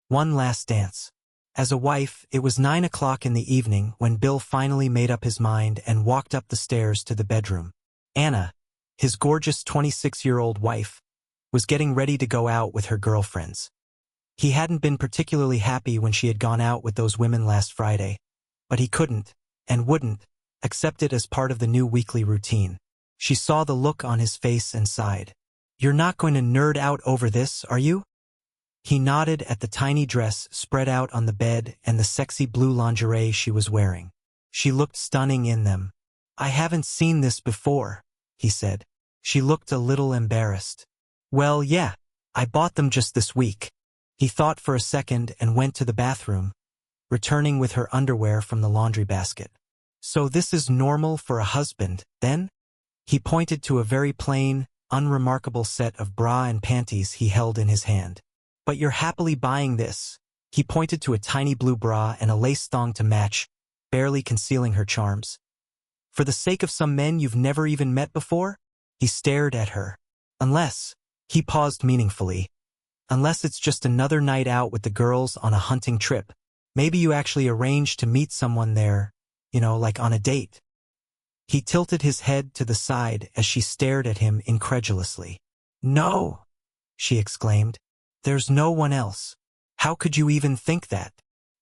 One last dance. As a wife, it was 9 o'clock in the evening when Bill finally made up his mind and walked up the stairs to the bedroom. Anna, his gorgeous 26-year-old wife, was getting ready to go out with her girlfriends. He hadn't been particularly happy when she had gone out with those women last Friday, but he couldn't, and wouldn't, accept it as part of the new weekly routine. She saw the look on his face and sighed. "You're not going to nerd out over this, are you?" He nodded at the tiny dress spread out on the bed and the sexy blue lingerie she was wearing. She looked stunning in them. "I haven't seen this before," he said. She looked a little embarrassed. "Well, yeah, I bought them just this week." He thought for a second and went to the bathroom, returning with her underwear from the laundry basket. "So this is normal for a husband, then?" He pointed to a very plain, unremarkable set of bra and panties he held in his hand. "But you're happily buying this." He pointed to a tiny blue bra and a lace thong to match, barely concealing her charms. "For the sake of some men you've never even met before?" He stared at her. "Unless," he paused meaningfully, "unless it's just another night out with the girls on a hunting trip. Maybe you actually arranged to meet someone there, like on a date." He tilted his head to the side as she stared at him incredulously. "No," she exclaimed. "There's no one else. How could you even think that?"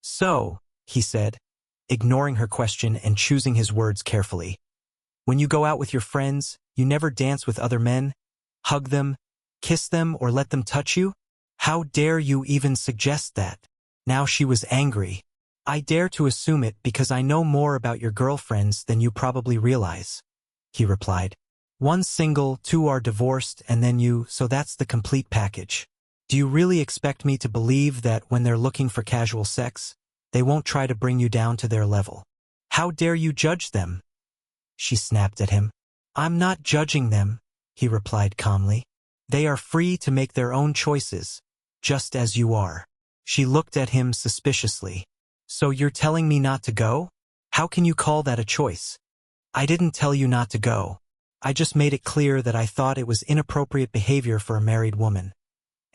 "So," he said, ignoring her question and choosing his words carefully, "when you go out with your friends, you never dance with other men, hug them, kiss them, or let them touch you? How dare you even suggest that?" Now she was angry. "I dare to assume it because I know more about your girlfriends than you probably realize," he replied. "One's single, two are divorced, and then you, so that's the complete package. Do you really expect me to believe that when they're looking for casual sex, they won't try to bring you down to their level? How dare you judge them?" She snapped at him. "I'm not judging them," he replied calmly. "They are free to make their own choices, just as you are." She looked at him suspiciously. "So you're telling me not to go? How can you call that a choice?" "I didn't tell you not to go. I just made it clear that I thought it was inappropriate behavior for a married woman,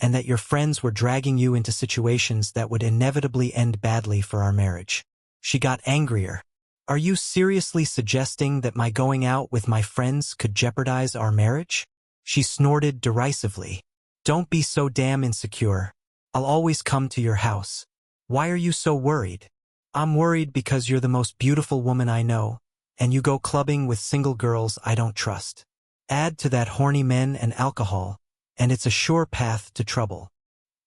and that your friends were dragging you into situations that would inevitably end badly for our marriage." She got angrier. "Are you seriously suggesting that my going out with my friends could jeopardize our marriage?" She snorted derisively. "Don't be so damn insecure. I'll always come to your house. Why are you so worried?" "I'm worried because you're the most beautiful woman I know, and you go clubbing with single girls I don't trust. Add to that horny men and alcohol, and it's a sure path to trouble,"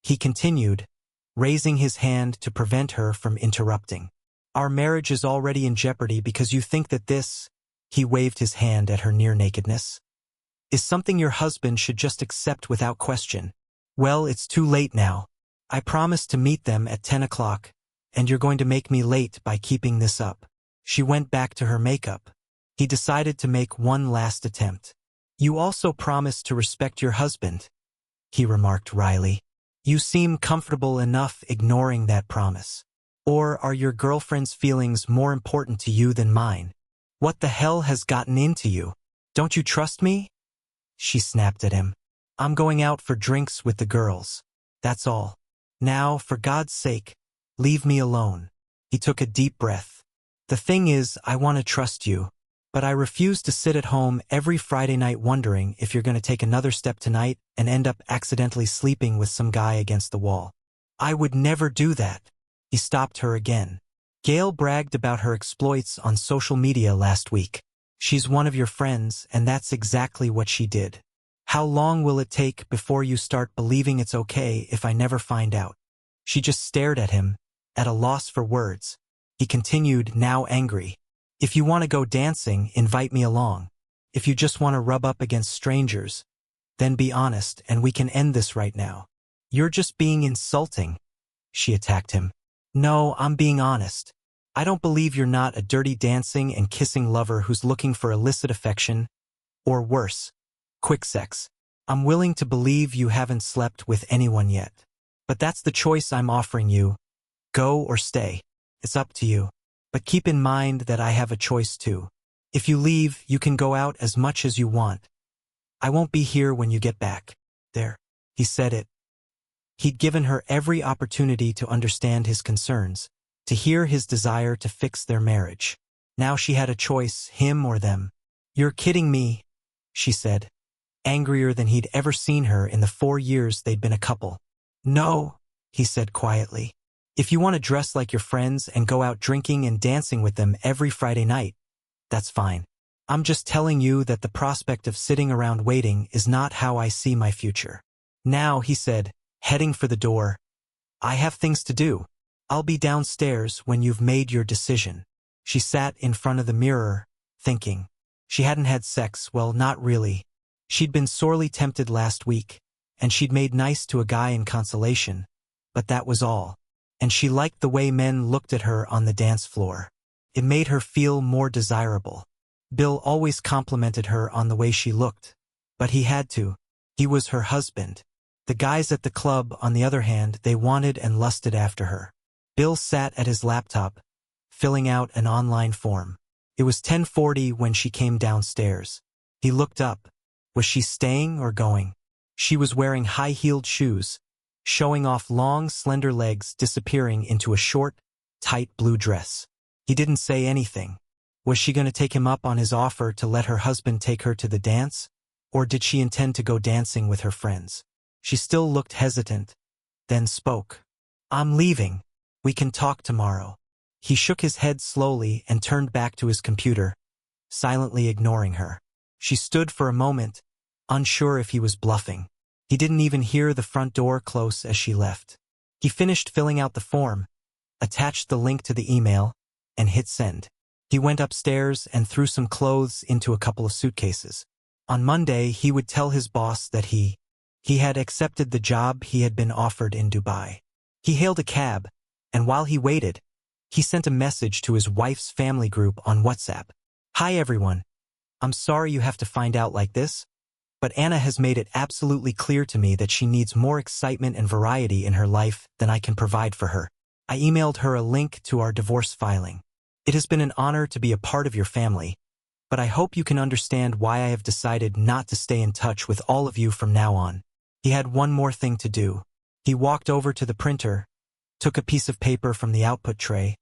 he continued, raising his hand to prevent her from interrupting. "Our marriage is already in jeopardy because you think that this," he waved his hand at her near-nakedness, "is something your husband should just accept without question. Well, it's too late now. I promised to meet them at 10 o'clock, and you're going to make me late by keeping this up." She went back to her makeup. He decided to make one last attempt. "You also promised to respect your husband," he remarked wryly. "You seem comfortable enough ignoring that promise. Or are your girlfriend's feelings more important to you than mine? What the hell has gotten into you? Don't you trust me?" She snapped at him. "I'm going out for drinks with the girls. That's all. Now, for God's sake, leave me alone." He took a deep breath. "The thing is, I want to trust you, but I refuse to sit at home every Friday night wondering if you're going to take another step tonight and end up accidentally sleeping with some guy against the wall. I would never do that." He stopped her again. "Gail bragged about her exploits on social media last week. She's one of your friends, and that's exactly what she did. How long will it take before you start believing it's okay if I never find out?" She just stared at him, at a loss for words. He continued, now angry. "If you want to go dancing, invite me along. If you just want to rub up against strangers, then be honest and we can end this right now." "You're just being insulting," she attacked him. "No, I'm being honest. I don't believe you're not a dirty dancing and kissing lover who's looking for illicit affection, or worse, quick sex. I'm willing to believe you haven't slept with anyone yet. But that's the choice I'm offering you. Go or stay. It's up to you. But keep in mind that I have a choice too. If you leave, you can go out as much as you want. I won't be here when you get back." "There." He said it. He'd given her every opportunity to understand his concerns, to hear his desire to fix their marriage. Now she had a choice, him or them. "You're kidding me," she said, angrier than he'd ever seen her in the 4 years they'd been a couple. "No," he said quietly. "If you want to dress like your friends and go out drinking and dancing with them every Friday night, that's fine. I'm just telling you that the prospect of sitting around waiting is not how I see my future." "Now," he said, heading for the door, "I have things to do. I'll be downstairs when you've made your decision." She sat in front of the mirror, thinking. She hadn't had sex, well, not really. She'd been sorely tempted last week, and she'd made nice to a guy in consolation, but that was all. And she liked the way men looked at her on the dance floor. It made her feel more desirable. Bill always complimented her on the way she looked, but he had to. He was her husband. The guys at the club, on the other hand, they wanted and lusted after her. Bill sat at his laptop, filling out an online form. It was 10:40 when she came downstairs. He looked up. Was she staying or going? She was wearing high-heeled shoes, showing off long, slender legs disappearing into a short, tight blue dress. He didn't say anything. Was she going to take him up on his offer to let her husband take her to the dance? Or did she intend to go dancing with her friends? She still looked hesitant, then spoke. "I'm leaving. We can talk tomorrow." He shook his head slowly and turned back to his computer, silently ignoring her. She stood for a moment, unsure if he was bluffing. He didn't even hear the front door close as she left. He finished filling out the form, attached the link to the email, and hit send. He went upstairs and threw some clothes into a couple of suitcases. On Monday, he would tell his boss that he had accepted the job he had been offered in Dubai. He hailed a cab, and while he waited, he sent a message to his wife's family group on WhatsApp. "Hi everyone. I'm sorry you have to find out like this, but Anna has made it absolutely clear to me that she needs more excitement and variety in her life than I can provide for her. I emailed her a link to our divorce filing. It has been an honor to be a part of your family, but I hope you can understand why I have decided not to stay in touch with all of you from now on." He had one more thing to do. He walked over to the printer, took a piece of paper from the output tray,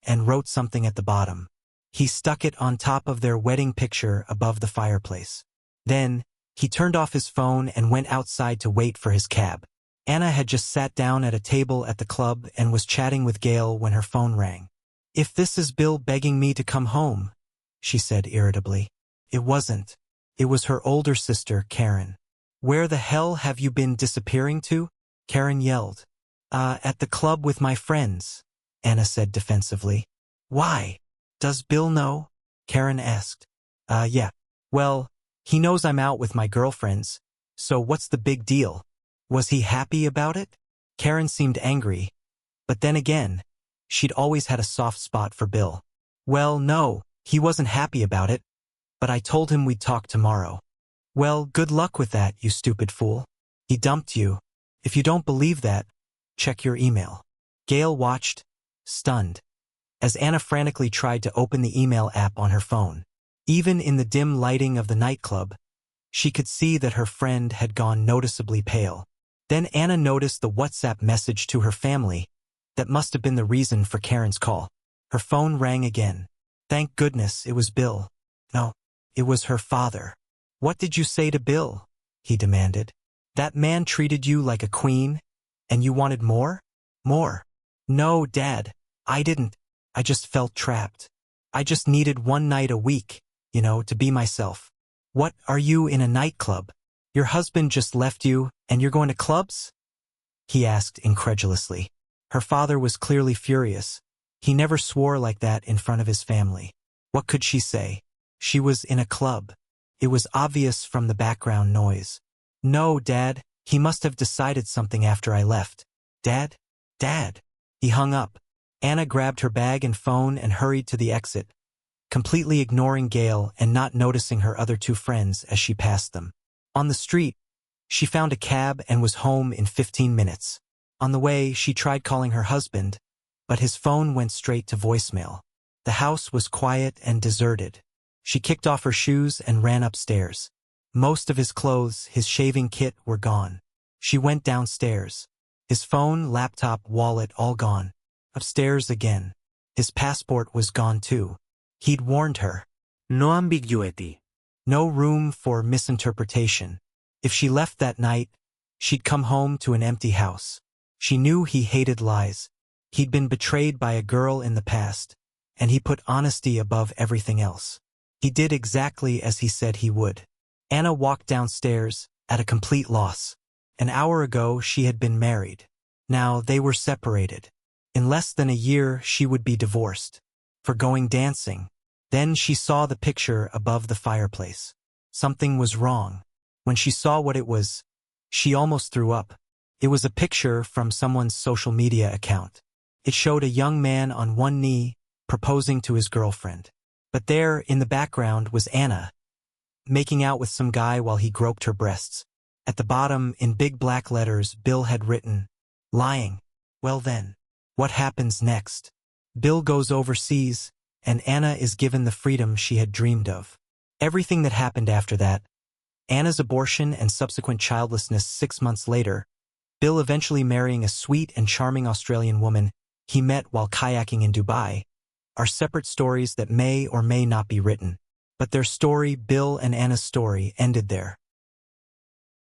and wrote something at the bottom. He stuck it on top of their wedding picture above the fireplace. Then, he turned off his phone and went outside to wait for his cab. Anna had just sat down at a table at the club and was chatting with Gail when her phone rang. "If this is Bill begging me to come home," she said irritably. It wasn't. It was her older sister, Karen. "Where the hell have you been disappearing to?" Karen yelled. At the club with my friends," Anna said defensively. "Why? Does Bill know?" Karen asked. Yeah. Well, he knows I'm out with my girlfriends, so what's the big deal? Was he happy about it?" Karen seemed angry, but then again, she'd always had a soft spot for Bill. "Well, no, he wasn't happy about it, but I told him we'd talk tomorrow." "Well, good luck with that, you stupid fool. He dumped you. If you don't believe that, check your email." Gail watched, stunned, as Anna frantically tried to open the email app on her phone. Even in the dim lighting of the nightclub, she could see that her friend had gone noticeably pale. Then Anna noticed the WhatsApp message to her family. That must have been the reason for Karen's call. Her phone rang again. Thank goodness it was Bill. No, it was her father. "What did you say to Bill?" he demanded. "That man treated you like a queen, and you wanted more?" "More." "No, Dad, I didn't. I just felt trapped. I just needed one night a week, to be myself." "What, are you in a nightclub? Your husband just left you, and you're going to clubs?" he asked incredulously. Her father was clearly furious. He never swore like that in front of his family. What could she say? She was in a club. It was obvious from the background noise. "No, Dad, he must have decided something after I left." "Dad? Dad?" He hung up. Anna grabbed her bag and phone and hurried to the exit, completely ignoring Gail and not noticing her other two friends as she passed them. On the street, she found a cab and was home in 15 minutes. On the way, she tried calling her husband, but his phone went straight to voicemail. The house was quiet and deserted. She kicked off her shoes and ran upstairs. Most of his clothes, his shaving kit, were gone. She went downstairs. His phone, laptop, wallet, all gone. Upstairs again. His passport was gone too. He'd warned her. No ambiguity. No room for misinterpretation. If she left that night, she'd come home to an empty house. She knew he hated lies. He'd been betrayed by a girl in the past, and he put honesty above everything else. He did exactly as he said he would. Anna walked downstairs, at a complete loss. An hour ago, she had been married. Now they were separated. In less than a year, she would be divorced. For going dancing. Then she saw the picture above the fireplace. Something was wrong. When she saw what it was, she almost threw up. It was a picture from someone's social media account. It showed a young man on one knee, proposing to his girlfriend. But there, in the background, was Anna, making out with some guy while he groped her breasts. At the bottom, in big black letters, Bill had written, "Lying." Well then, what happens next? Bill goes overseas, and Anna is given the freedom she had dreamed of. Everything that happened after that, Anna's abortion and subsequent childlessness 6 months later, Bill eventually marrying a sweet and charming Australian woman he met while kayaking in Dubai, are separate stories that may or may not be written. But their story, Bill and Anna's story, ended there.